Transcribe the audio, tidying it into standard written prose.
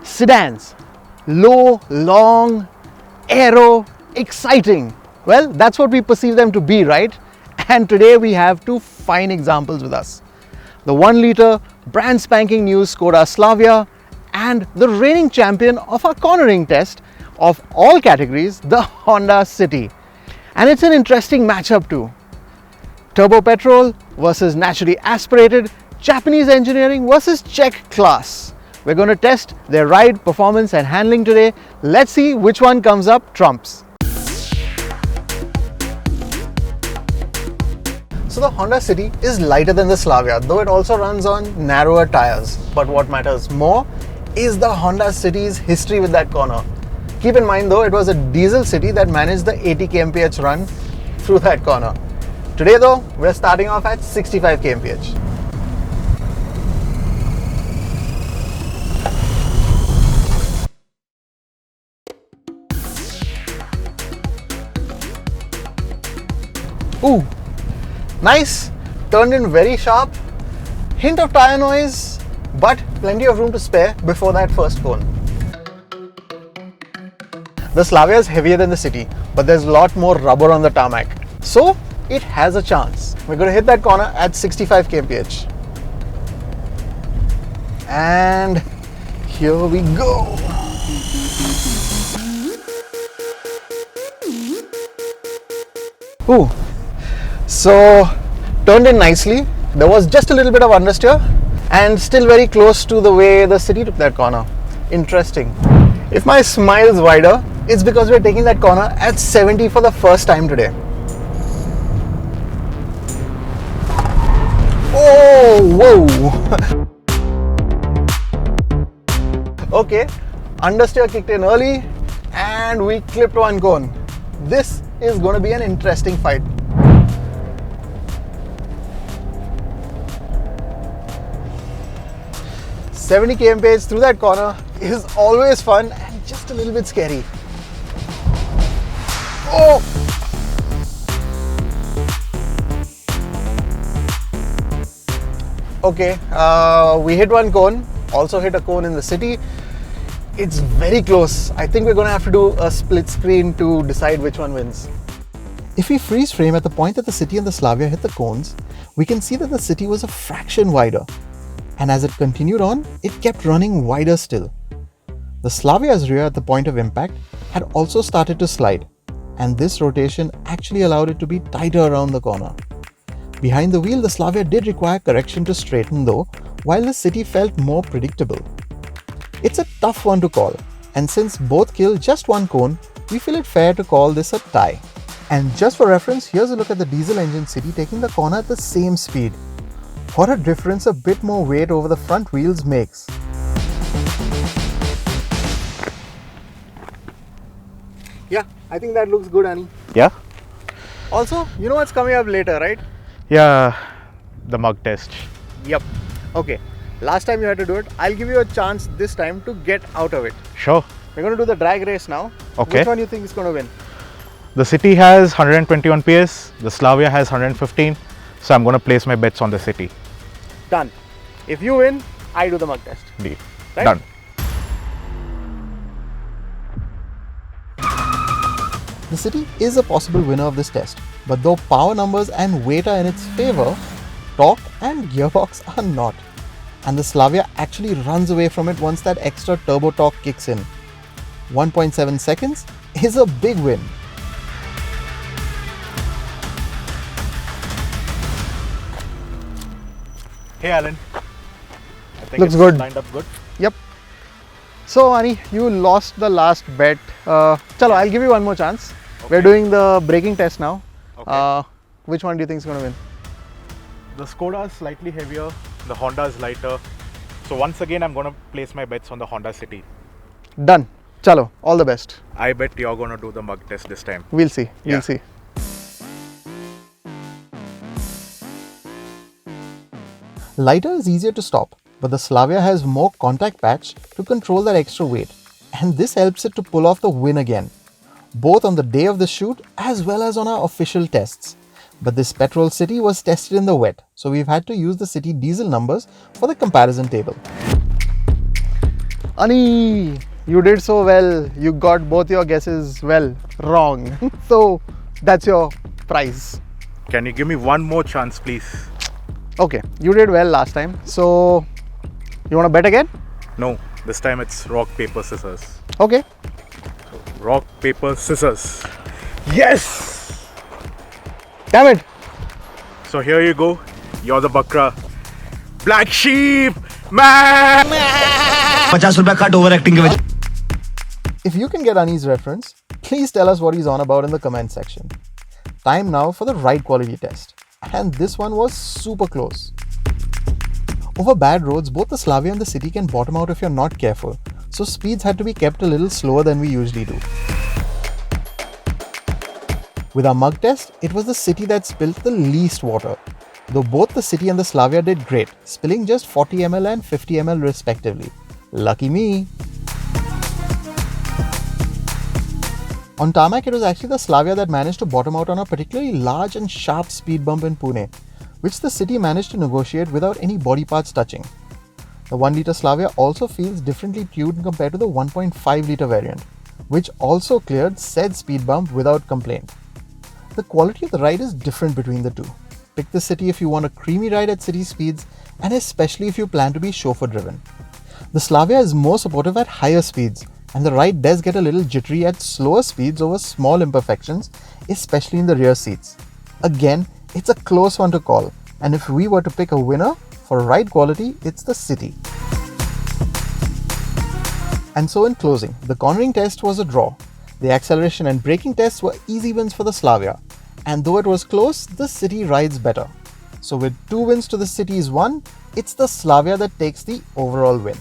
sedans. Low, long, aero, exciting. Well, that's what we perceive them to be, right? And today we have two fine examples with us. The 1 litre brand spanking new Skoda Slavia and the reigning champion of our cornering test of all categories, the Honda City. And it's an interesting matchup too. Turbo petrol versus naturally aspirated, Japanese engineering versus Czech class. We're going to test their ride, performance and handling today. Let's see which one comes up trumps. So the Honda City is lighter than the Slavia, though it also runs on narrower tires. But what matters more is the Honda City's history with that corner. Keep in mind though, it was a diesel city that managed the 80 kmph run through that corner. Today though, we're starting off at 65 kmph. Ooh, nice, turned in very sharp, hint of tire noise, but plenty of room to spare before that first cone. The Slavia is heavier than the City, but there's a lot more rubber on the tarmac, so it has a chance. We're going to hit that corner at 65 kmph. And here we go. Ooh. So turned in nicely. There was just a little bit of understeer and still very close to the way the City took that corner. Interesting. If my smile's wider, it's because we're taking that corner at 70 for the first time today. Oh, whoa. Okay, understeer kicked in early and we clipped one cone. This is going to be an interesting fight. "70 kmph through that corner is always fun and just a little bit scary." Oh! Okay, we hit one cone, also hit a cone in the City. It's very close. I think we're going to have to do a split screen to decide which one wins. If we freeze frame at the point that the City and the Slavia hit the cones, we can see that the City was a fraction wider. And as it continued on, it kept running wider still. The Slavia's rear at the point of impact had also started to slide, and this rotation actually allowed it to be tighter around the corner. Behind the wheel, the Slavia did require correction to straighten though, while the City felt more predictable. It's a tough one to call, and since both killed just one cone, we feel it fair to call this a tie. And just for reference, here's a look at the diesel engine City taking the corner at the same speed. What a difference a bit more weight over the front wheels makes. Yeah, I think that looks good, Annie. Yeah? Also, you know what's coming up later, right? Yeah, the mug test. Yep. Okay, last time you had to do it. I'll give you a chance this time to get out of it. Sure. We're going to do the drag race now. Okay. Which one do you think is going to win? The City has 121 PS, the Slavia has 115, so I'm going to place my bets on the City. Done. If you win, I do the mug test. Deal. Right? Done. The City is a possible winner of this test, but though power numbers and weight are in its favor, torque and gearbox are not. And the Slavia actually runs away from it once that extra turbo torque kicks in. 1.7 seconds is a big win. Hey Alan. I think Looks it's good. lined up good. Yep. So Ani, you lost the last bet. Chalo, I'll give you one more chance. Okay. We're doing the braking test now. Okay. Which one do you think is going to win? The Skoda is slightly heavier, the Honda is lighter. So once again, I'm going to place my bets on the Honda City. Done. Chalo, all the best. I bet you're going to do the mug test this time. We'll see. Yeah. We'll see. Lighter is easier to stop, but the Slavia has more contact patch to control that extra weight, and this helps it to pull off the win again, both on the day of the shoot as well as on our official tests. But this petrol City was tested in the wet, so we've had to use the City diesel numbers for the comparison table. Ani, you did so well. You got both your guesses wrong. So that's your prize. Can you give me one more chance, please? Okay, you did well last time. So you want to bet again? No, this time it's rock, paper, scissors. Okay. Rock, paper, scissors. Yes! Damn it. So here you go. You're the Bakra. Black sheep, man! ₹50 cut overacting के वजह If you can get Ani's reference, please tell us what he's on about in the comment section. Time now for the ride quality test. And this one was super close. Over bad roads, both the Slavia and the city can bottom out if you're not careful. So speeds had to be kept a little slower than we usually do. With our mug test, it was the city that spilled the least water. Though both the city and the Slavia did great, spilling just 40 ml and 50 ml respectively. Lucky me! On tarmac, it was actually the Slavia that managed to bottom out on a particularly large and sharp speed bump in Pune, which the city managed to negotiate without any body parts touching. The 1 litre Slavia also feels differently tuned compared to the 1.5 litre variant, which also cleared said speed bump without complaint. The quality of the ride is different between the two. Pick the city if you want a creamy ride at city speeds, and especially if you plan to be chauffeur driven. The Slavia is more supportive at higher speeds, and the ride does get a little jittery at slower speeds over small imperfections, especially in the rear seats. Again, it's a close one to call, and if we were to pick a winner for ride quality, it's the city. And so in closing, the cornering test was a draw. The acceleration and braking tests were easy wins for the Slavia, and though it was close, the city rides better. So with 2 wins to the city's 1, it's the Slavia that takes the overall win.